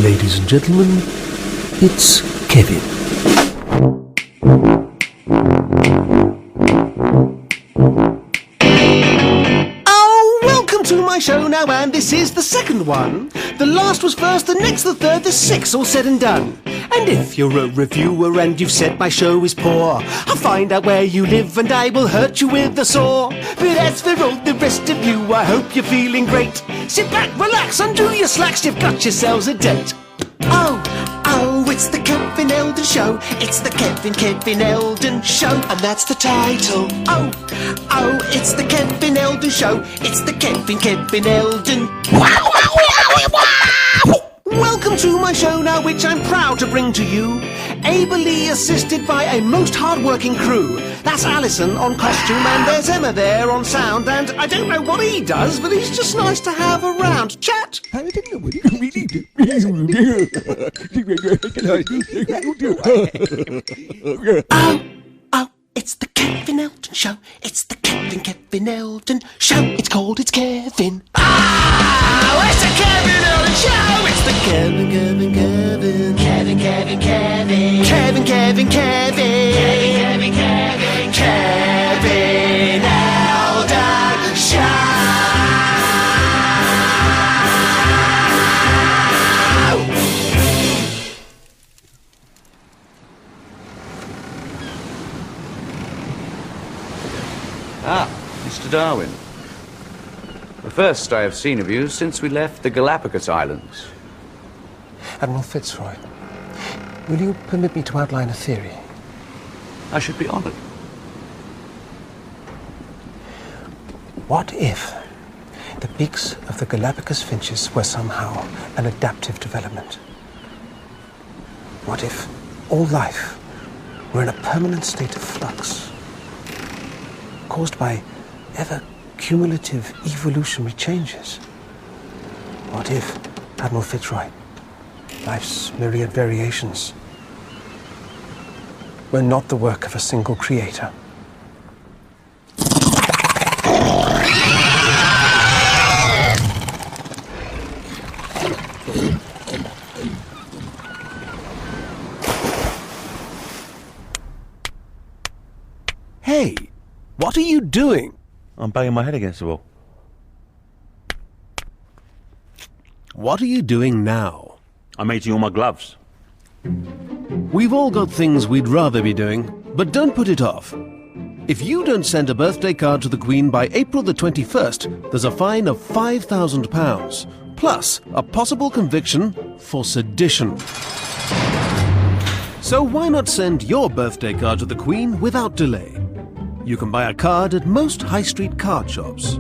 Ladies and gentlemen, it's Kevin. Oh, welcome to my show now, and this is the second one. The last was first, the next the third, the sixth, all said and done. And if you're a reviewer and you've said my show is poor, I'll find out where you live and I will hurt you with a saw. But as for all the rest of you, I hope you're feeling great. Sit back, relax, undo your slacks, you've got yourselves a date. Oh, it's the Kevin Eldon Show. It's the Kevin Eldon Show. And that's the title. Oh, it's the Kevin Eldon Show. It's the Kevin Eldon. Wow. Welcome to my show now, which I'm proud to bring to you. Ably assisted by a most hard-working crew. That's Alison on costume, and there's Emma there on sound, and I don't know what he does, but he's just nice to have around. Chat! I don't know what he really do. Oh, it's the Kevin Eldon Show. It's the Kevin Eldon Show. It's called It's Kevin. Oh, it's the Kevin Eldon Show. It's the Kevin Eldon Show. Ah, Mr. Darwin. The first I have seen of you since we left the Galapagos Islands. Admiral Fitzroy, will you permit me to outline a theory? I should be honored. What if the beaks of the Galapagos finches were somehow an adaptive development? What if all life were in a permanent state of flux, caused by ever cumulative evolutionary changes? What if, Admiral Fitzroy, life's myriad variations were not the work of a single creator? Hey, what are you doing? I'm banging my head against the wall. What are you doing now? I'm eating all my gloves. We've all got things we'd rather be doing, but don't put it off. If you don't send a birthday card to the Queen by April the 21st, there's a fine of £5,000, plus a possible conviction for sedition. So why not send your birthday card to the Queen without delay? You can buy a card at most high street card shops.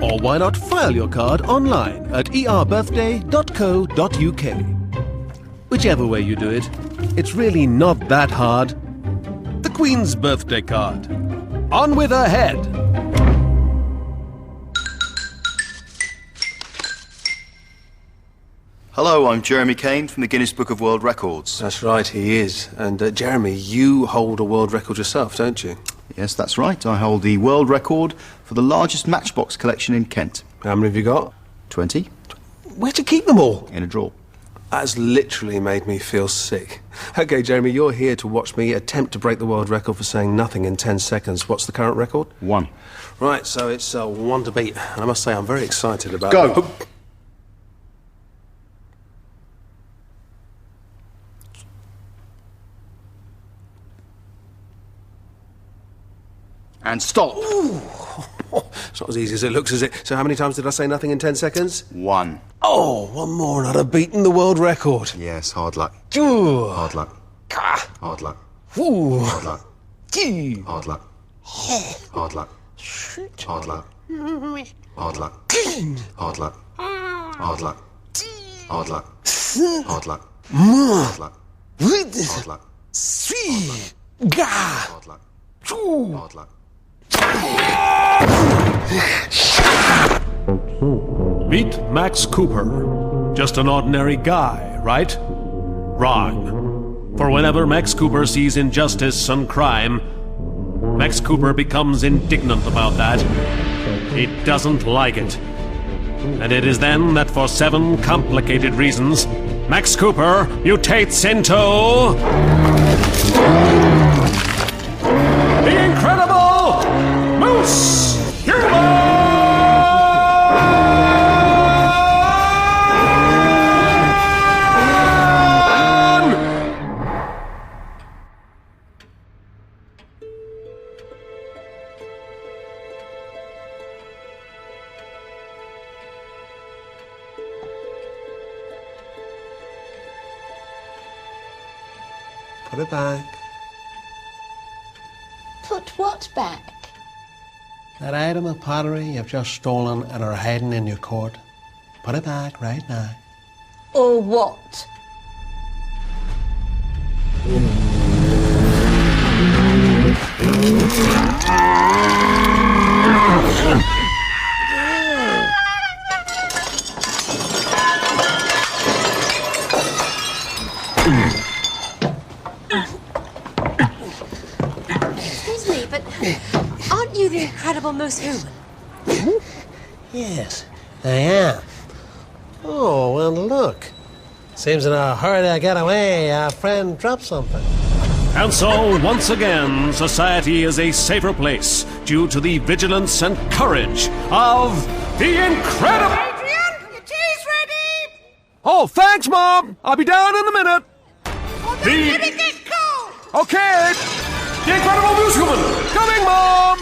Or why not file your card online at erbirthday.co.uk? Whichever way you do it, it's really not that hard. The Queen's birthday card. On with her head! Hello, I'm Jeremy Kane from the Guinness Book of World Records. That's right, he is. And Jeremy, you hold a world record yourself, don't you? Yes, that's right. I hold the world record for the largest matchbox collection in Kent. How many have you got? 20. Where'd you keep them all? In a drawer. That's literally made me feel sick. Okay, Jeremy, you're here to watch me attempt to break the world record for saying nothing in 10 seconds. What's the current record? 1. Right, so it's 1 to beat. And I must say, I'm very excited about it. Go! And stop. Ooh. It's not as easy as it looks, is it? So how many times did I say nothing in 10 seconds? 1. Oh, one more and I'd have beaten the world record. Yes, hard luck. Ooh. Hard luck. Ah. Hard luck. Ooh. Hard luck. Gee. Hard luck. Hard luck. Hard luck. Hard luck. Hard luck. Hard luck. Hard luck. Hard luck. Hard luck. Hard luck. Sweet. Gah. Hard luck. Hard luck. Meet Max Cooper. Just an ordinary guy, right? Wrong. For whenever Max Cooper sees injustice and crime, Max Cooper becomes indignant about that. He doesn't like it. And it is then that for 7 complicated reasons, Max Cooper mutates into... the Incredible Moose Human! Put it back. Put what back? That item of pottery you've just stolen and are hiding in your court. Put it back right now. Or what? Excuse me, but aren't you the Incredible Moose Human? Yes, I am. Oh, well, look. Seems in a hurry to get away, our friend dropped something. And so, once again, society is a safer place due to the vigilance and courage of the Incredible... Adrian, your tea's ready! Oh, thanks, Mom! I'll be down in a minute! Well, then let it get cold! Okay! The Incredible Moose Human! Coming, Mom!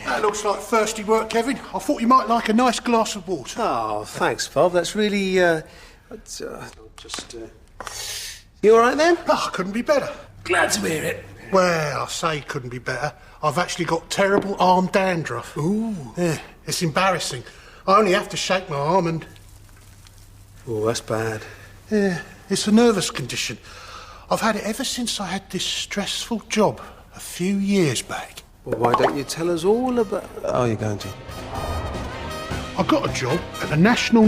That looks like thirsty work, Kevin. I thought you might like a nice glass of water. Oh, thanks, Bob. That's really, You all right, then? Oh, couldn't be better. Glad to hear it. Well, I say couldn't be better. I've actually got terrible arm dandruff. Ooh. Yeah, it's embarrassing. I only have to shake my arm and... Oh, that's bad. Yeah, it's a nervous condition. I've had it ever since I had this stressful job a few years back. Well, why don't you tell us all about... Oh, you're going to? I got a job at the National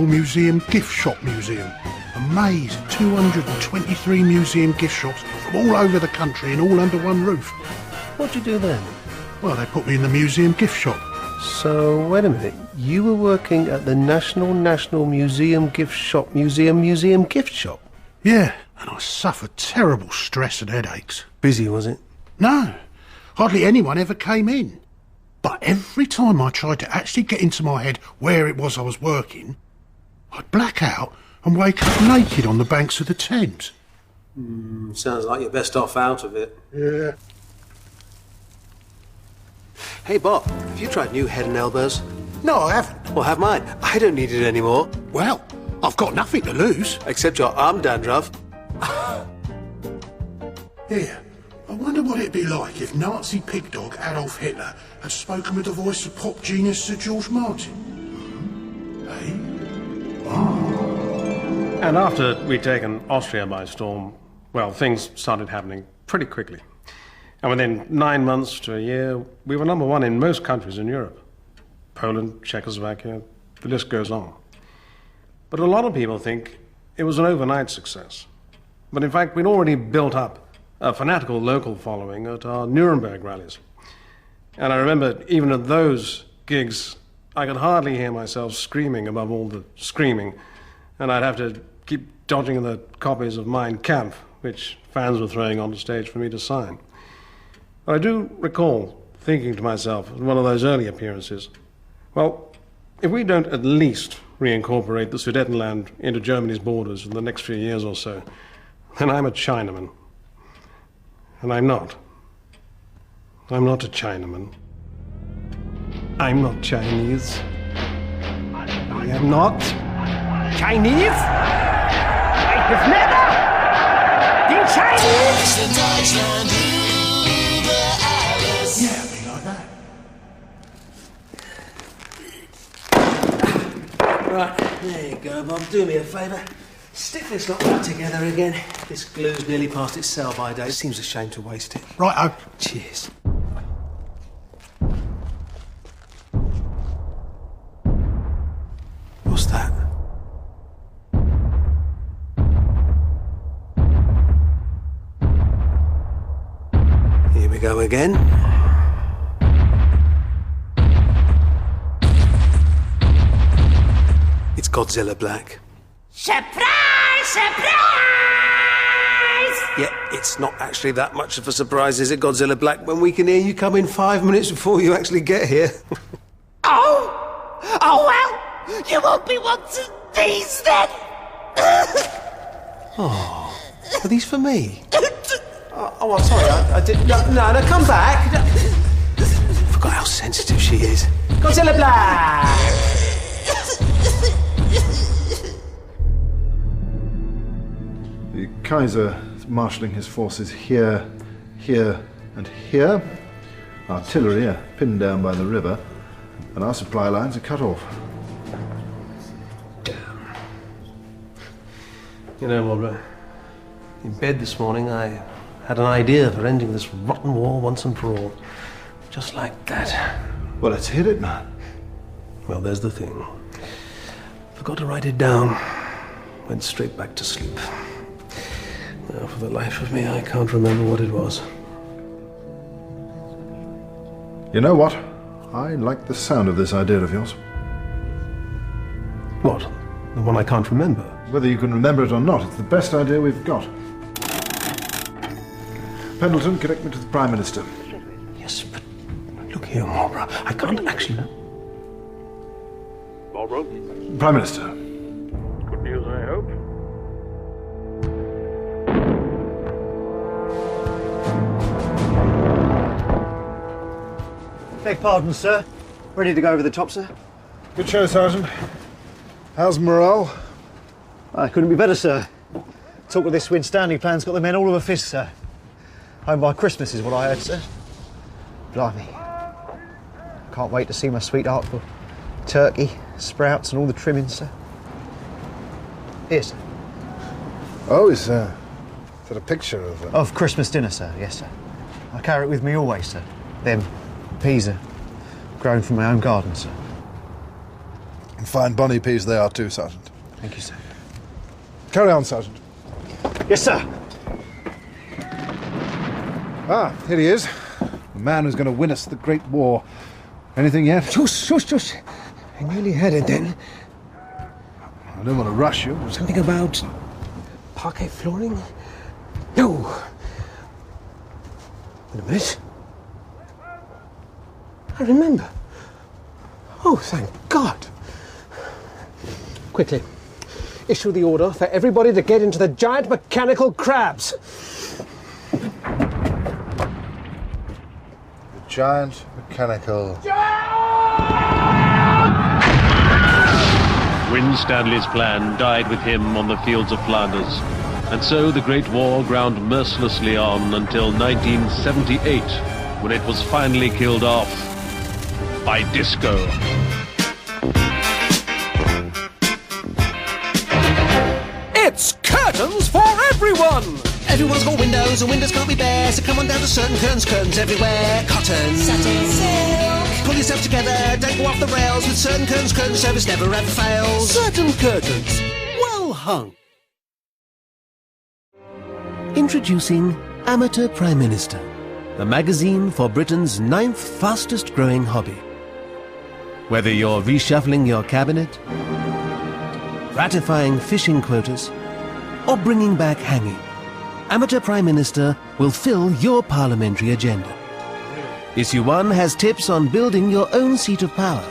Museum Gift Shop Museum. A maze of 223 museum gift shops from all over the country and all under one roof. What'd you do then? Well, they put me in the museum gift shop. So, wait a minute. You were working at the National Museum Gift Shop Museum Gift Shop? Yeah, and I suffered terrible stress and headaches. Busy, was it? No, hardly anyone ever came in. But every time I tried to actually get into my head where it was I was working, I'd black out and wake up naked on the banks of the Thames. Sounds like you're best off out of it. Yeah. Hey, Bob, have you tried new Head and Elbows? No, I haven't. Well, have mine. I don't need it anymore. Well, I've got nothing to lose. Except your arm dandruff. Here, I wonder what it'd be like if Nazi pig dog Adolf Hitler had spoken with the voice of pop genius Sir George Martin. Hey? And after we'd taken Austria by storm, well, things started happening pretty quickly. And within 9 months to a year, we were number one in most countries in Europe. Poland, Czechoslovakia, the list goes on. But a lot of people think it was an overnight success. But in fact, we'd already built up a fanatical local following at our Nuremberg rallies. And I remember even at those gigs, I could hardly hear myself screaming above all the screaming, and I'd have to keep dodging the copies of Mein Kampf, which fans were throwing onto stage for me to sign. But I do recall thinking to myself at one of those early appearances, well, if we don't at least reincorporate the Sudetenland into Germany's borders in the next few years or so, then I'm a Chinaman. And I'm not. I'm not a Chinaman. I'm not Chinese. I am not Chinese. I have never been Chinese. Yeah, it'd be like that. Right, there you go, Bob. Do me a favour. Stick this lot back together again. This glue's nearly past its sell-by date. Seems a shame to waste it. Righto. Cheers. What's that? Here we we go again. It's Godzilla Black. Surprise! Surprise! Yeah, it's not actually that much of a surprise, is it, Godzilla Black, when we can hear you come in 5 minutes before you actually get here? Oh, well, you won't be wanting these then. Are these for me? I'm sorry, I didn't... No, come back. Forgot how sensitive she is. Godzilla Black! The Kaiser is marshalling his forces here, here, and here. Artillery are pinned down by the river, and our supply lines are cut off. Damn. You know, Marlborough, in bed this morning I had an idea for ending this rotten war once and for all. Just like that. Well, let's hit it, man. Well, there's the thing. Forgot to write it down. Went straight back to sleep. Now, for the life of me, I can't remember what it was. You know what? I like the sound of this idea of yours. What? The one I can't remember? Whether you can remember it or not, it's the best idea we've got. Pendleton, connect me to the Prime Minister. Yes, but look here, Marlborough. I can't actually... Marlborough? Prime Minister. Good news, I hope. Beg pardon, sir. Ready to go over the top, sir? Good show, Sergeant. How's morale? I couldn't be better, sir. Talk of this Winstanley plan's got the men all of a fist, sir. Home by Christmas is what I heard, sir. Blimey. Can't wait to see my sweetheart for turkey, sprouts and all the trimmings, sir. Here, sir. Oh, is that a picture of... Of Christmas dinner, sir. Yes, sir. I carry it with me always, sir. Them peas are grown from my own garden, sir. And fine bonny peas they are too, Sergeant. Thank you, sir. Carry on, Sergeant. Yes, sir. Ah, here he is. The man who's going to win us the Great War. Anything yet? Shush. I nearly had it then. I don't want to rush you. Something about parquet flooring? No. Wait a minute. I remember. Oh, thank God. Quickly, issue the order for everybody to get into the giant mechanical crabs. The giant mechanical... Winstanley's plan died with him on the fields of Flanders, and so the Great War ground mercilessly on until 1978, when it was finally killed off by disco. It's curtains for everyone! Everyone's got windows and windows can't be bare, so come on down to Certain Curtains everywhere. Cotton, satin, silk. Pull yourself together, don't go off the rails with Certain Curtains service never ever fails. Certain Curtains, well hung. Introducing Amateur Prime Minister, the magazine for Britain's 9th fastest growing hobby. Whether you're reshuffling your cabinet, ratifying fishing quotas, or bringing back hanging, Amateur Prime Minister will fill your parliamentary agenda. Issue 1 has tips on building your own seat of power.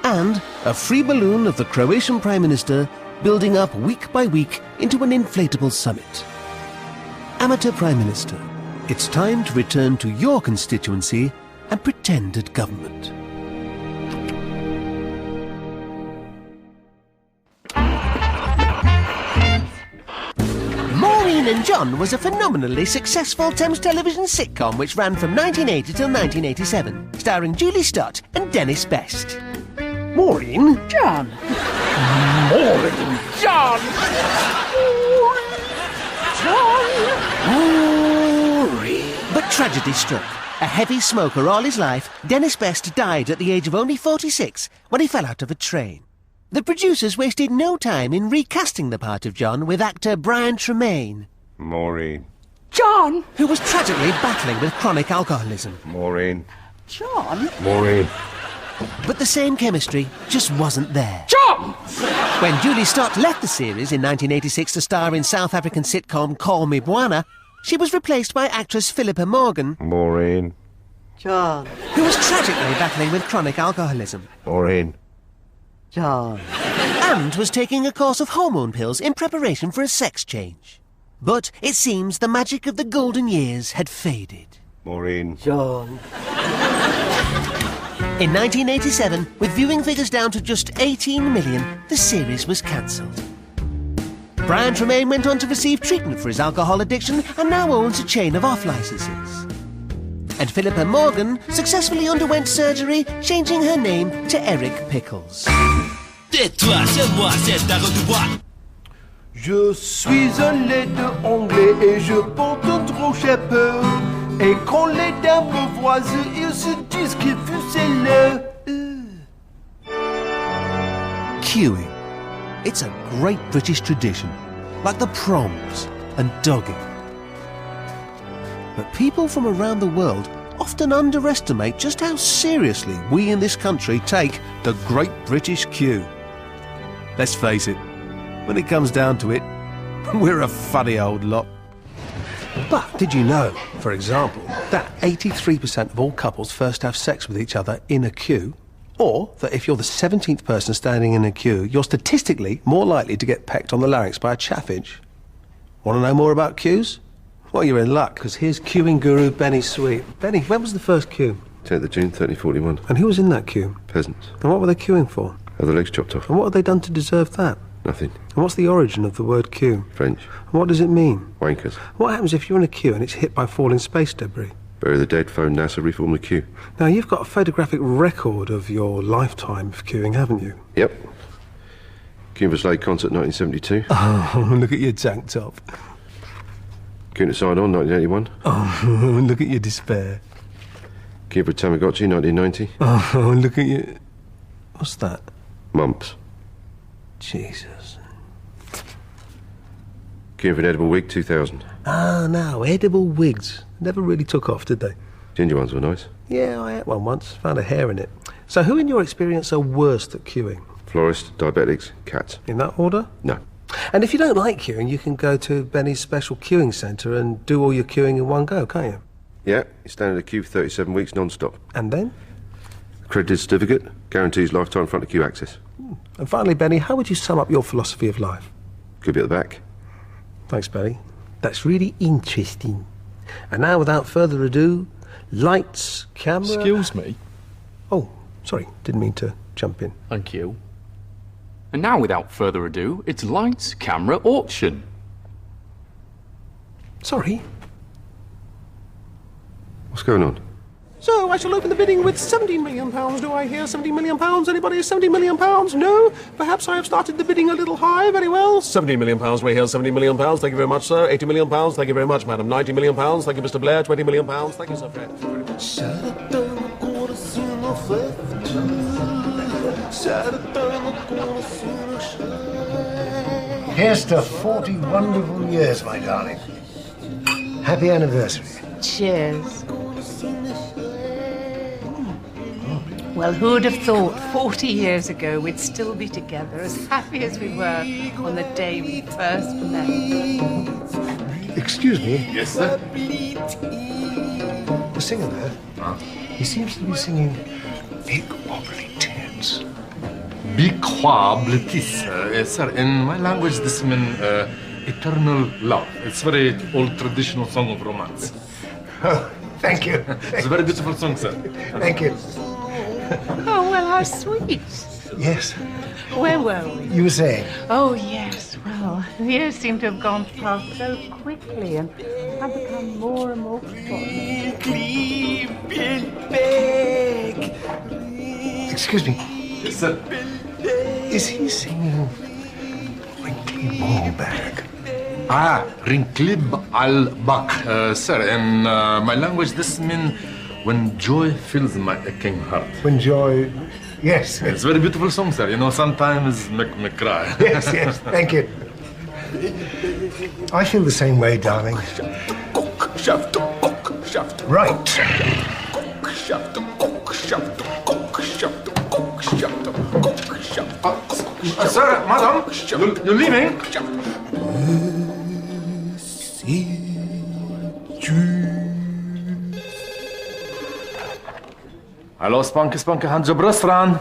And a free balloon of the Croatian Prime Minister building up week by week into an inflatable summit. Amateur Prime Minister, it's time to return to your constituency and pretend at government. Maureen and John was a phenomenally successful Thames Television sitcom which ran from 1980 till 1987, starring Julie Stott and Dennis Best. Maureen? John. Maureen? John. Maureen. But tragedy struck. A heavy smoker all his life, Dennis Best died at the age of only 46 when he fell out of a train. The producers wasted no time in recasting the part of John with actor Brian Tremaine. Maureen. John! Who was tragically battling with chronic alcoholism. Maureen. John? Maureen. But the same chemistry just wasn't there. John! When Julie Stott left the series in 1986 to star in South African sitcom Call Me Bwana, she was replaced by actress Philippa Morgan. Maureen. John. Who was tragically battling with chronic alcoholism. Maureen. John. And was taking a course of hormone pills in preparation for a sex change. But it seems the magic of the golden years had faded. Maureen. John. In 1987, with viewing figures down to just 18 million, the series was cancelled. Brian Tremaine went on to receive treatment for his alcohol addiction and now owns a chain of off-licenses. And Philippa Morgan successfully underwent surgery, changing her name to Eric Pickles. Tais-toi, c'est moi, c'est ta redevoir. Je suis un laide anglais et je porte un gros chapeau. Et quand les dames me voient, ils se disent qu'il fut celle. Queuing. It's a great British tradition, like the proms and dogging. But people from around the world often underestimate just how seriously we in this country take the Great British Queue. Let's face it, when it comes down to it, we're a funny old lot. But did you know, for example, that 83% of all couples first have sex with each other in a queue? Or that if you're the 17th person standing in a queue, you're statistically more likely to get pecked on the larynx by a chaffinch? Want to know more about queues? Well, you're in luck, because here's queuing guru Benny Sweet. Benny, when was the first queue? 10th of June, 1341. And who was in that queue? Peasants. And what were they queuing for? Have their legs chopped off. And what had they done to deserve that? Nothing. And what's the origin of the word queue? French. And what does it mean? Wankers. What happens if you're in a queue and it's hit by falling space debris? Bury the dead, phone NASA, reform the queue. Now, you've got a photographic record of your lifetime of queuing, haven't you? Yep. Queuing for Slade concert 1972. Oh, look at your tank top. Queuing to Side On 1981. Oh, look at your despair. Queuing for Tamagotchi 1990. Oh, look at you. What's that? Mumps. Jesus. Queuing for an edible wig 2000. Ah, now, edible wigs. Never really took off, did they? Ginger ones were nice. Yeah, I had one once. Found a hair in it. So who in your experience are worst at queuing? Florists, diabetics, cats. In that order? No. And if you don't like queuing, you can go to Benny's special queuing centre and do all your queuing in one go, can't you? Yeah, you stand in a queue for 37 weeks non-stop. And then? Accredited certificate, guarantees lifetime front of queue access. And finally, Benny, how would you sum up your philosophy of life? Could be at the back. Thanks, Benny. That's really interesting. And now, without further ado, lights, camera... Excuse me? Oh, sorry, didn't mean to jump in. Thank you. And now, without further ado, it's lights, camera, auction. Sorry? What's going on? So, I shall open the bidding with £17 million. Do I hear £17 million? Anybody £17 million? No? Perhaps I have started the bidding a little high. Very well. £17 million. We hear £17 million. Thank you very much, sir. £80 million. Thank you very much, madam. £90 million. Thank you, Mr. Blair. £20 million. Thank you, Sir Fred. Here's to 40 wonderful years, my darling. Happy anniversary. Cheers. Well, who'd have thought 40 years ago we'd still be together as happy as we were on the day we first met? Excuse me? Yes, sir? The singer there, he seems to be singing Big Wobbly Tits. Big Wobbly Tits. Sir, in my language, this means eternal love. It's very old traditional song of romance. Oh, thank you. It's a very beautiful song, sir. Thank you. Oh, well, how sweet. Yes. Where were we? You were saying? Oh, yes. Well, the years seem to have gone past so quickly and have become more and more forgotten. Excuse me. Yes, sir. Is he singing Wrinkly Ball Bag? Ah, Rinklib al-Bak. Sir, in my language, this means when joy fills my aching heart. When joy... Yes. It's a very beautiful song, sir. You know, sometimes make me cry. Yes, yes. Thank you. I feel the same way, darling. Right. Sir, madam, you're leaving? Hallo, Spunke, Spunke, hand your brust ran.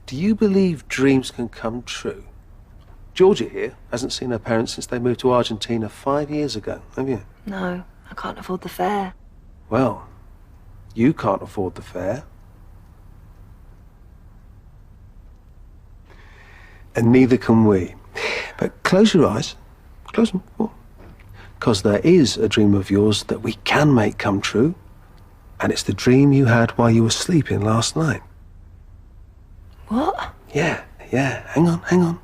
Do you believe dreams can come true? Georgia here hasn't seen her parents since they moved to Argentina 5 years ago, have you? No, I can't afford the fare. Well, you can't afford the fare. And neither can we. But close your eyes. Close them. Because there is a dream of yours that we can make come true. And it's the dream you had while you were sleeping last night. What? Yeah. Hang on.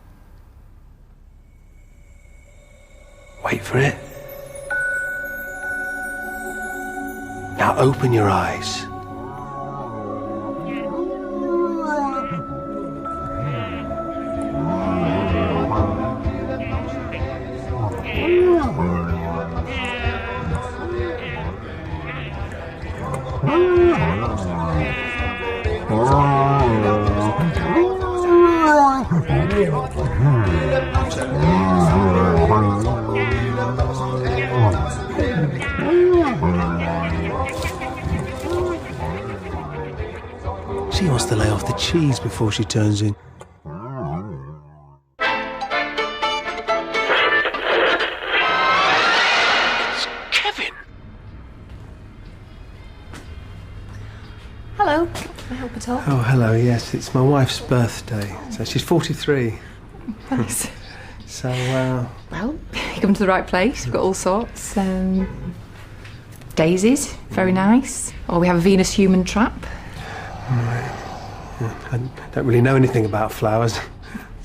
Wait for it. Now open your eyes. She wants to lay off the cheese before she turns in. It's Kevin. Hello, can I help at all? Oh, hello, yes, it's my wife's birthday. So she's 43. Nice. So, Well, you come to the right place. We've got all sorts. Daisies, very nice. Or we have a Venus human trap. I don't really know anything about flowers.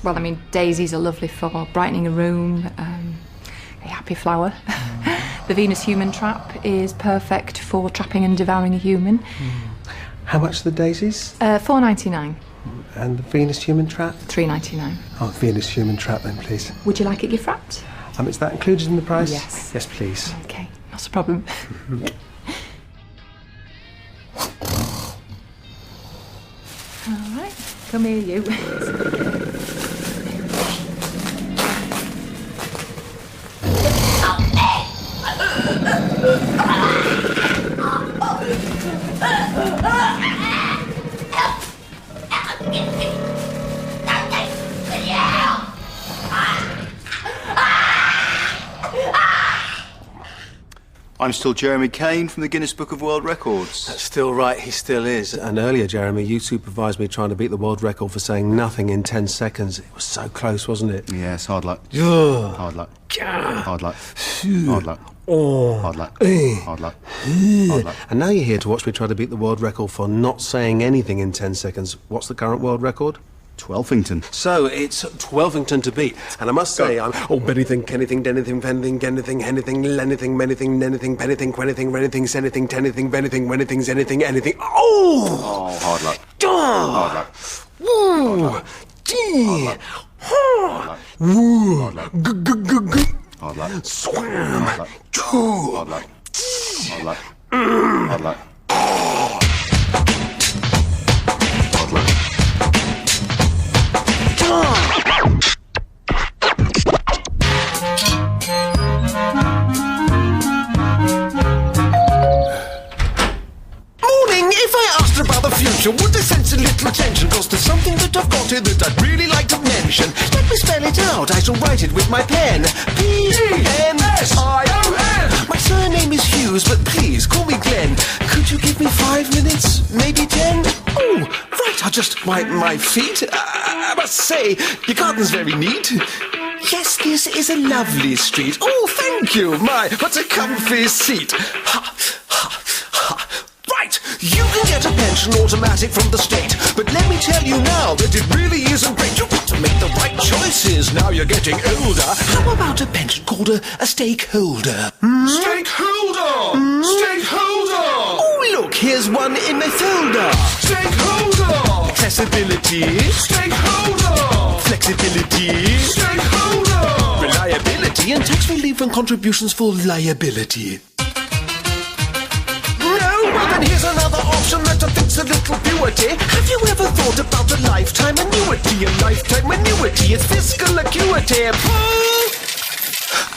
Well, I mean, daisies are lovely for brightening a room, a happy flower. The Venus human trap is perfect for trapping and devouring a human. How much are the daisies? $4.99. And the Venus human trap? $3.99. Oh, Venus human trap then, please. Would you like it gift wrapped? Is that included in the price? Yes. Yes, please. Okay, not a problem. All right, come here, you. I'm still Jeremy Kane from the Guinness Book of World Records. That's still right, he still is. And earlier, Jeremy, you supervised me trying to beat the world record for saying nothing in 10 seconds. It was so close, wasn't it? Yes, hard luck. Ugh. Hard luck. Gah. Hard luck. Phew. Hard luck. Oh. Hard luck. Hard luck. Hard luck. And now you're here to watch me try to beat the world record for not saying anything in 10 seconds. What's the current world record? Twelfington. So it's Twelfington to beat. And I must say, I'm anything, anything, anything, anything, anything, anything, anything, anything, anything, anything, anything, anything, anything, anything, anything, anything, anything, anything. Oh! Oh, hard luck. Hard luck. Woo! Hard luck. Woo! Hard luck. Hard luck. Swam! Hard luck. Hard luck. Hard luck. Hard luck. Hard luck. Morning, if I asked about the future, would I sense a little tension? Cause there's something that I've got here that I'd really like to mention. Let me spell it out, I shall write it with my pen. P-N-S-I-O-N. My surname is Hughes, but please call me Glenn. Could you give me 5 minutes, maybe 10? Oh, right, I'll just wipe my feet. I must say, your garden's very neat. Yes, this is a lovely street. Oh, thank you, what a comfy seat. Right, you can get a pension automatic from the state. But let me tell you now that it really isn't great. You've got to make the right choices now you're getting older. How about a pension called a stakeholder? Stakeholder! Stakeholder! Oh, look, here's one in my folder. Stakeholder! Accessibility. Stakeholder! Flexibility. Stakeholder! Reliability and tax relief and contributions for liability. option that I think's a little beauty. Have you ever thought about the lifetime annuity? A lifetime annuity is fiscal acuity.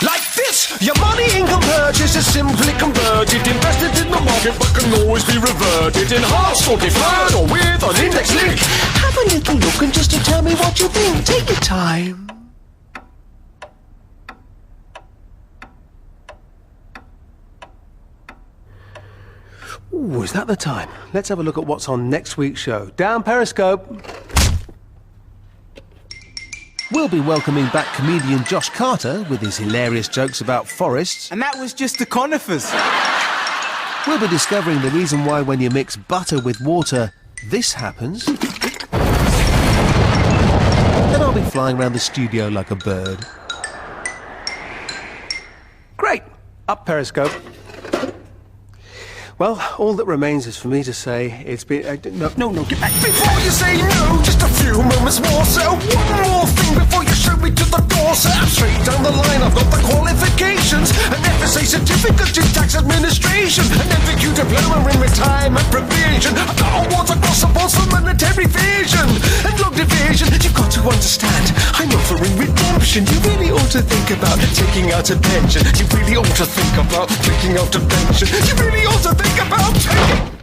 Like this, your money income purchase is simply converted, invested in the market but can always be reverted, enhanced or deferred or with an index link. Have a little look and just to tell me what you think. Take your time. Ooh, is that the time? Let's have a look at what's on next week's show. Down Periscope. We'll be welcoming back comedian Josh Carter with his hilarious jokes about forests. And that was just the conifers. We'll be discovering the reason why when you mix butter with water, this happens. And I'll be flying around the studio like a bird. Great! Up Periscope. Well, all that remains is for me to say it's been... No, get back. Before you say no, just a few moments more, so one more thing before you show me to the door, so I'm straight down the line, I've got the qualifications, an FSA certificate in tax administration, an MVQ diploma in retirement provision, I've got awards across the board for monetary vision, and long division, you've got to understand, I'm offering redemption, you really ought to think about taking out a pension, you really ought to think about taking out a pension, you really ought to think about taking...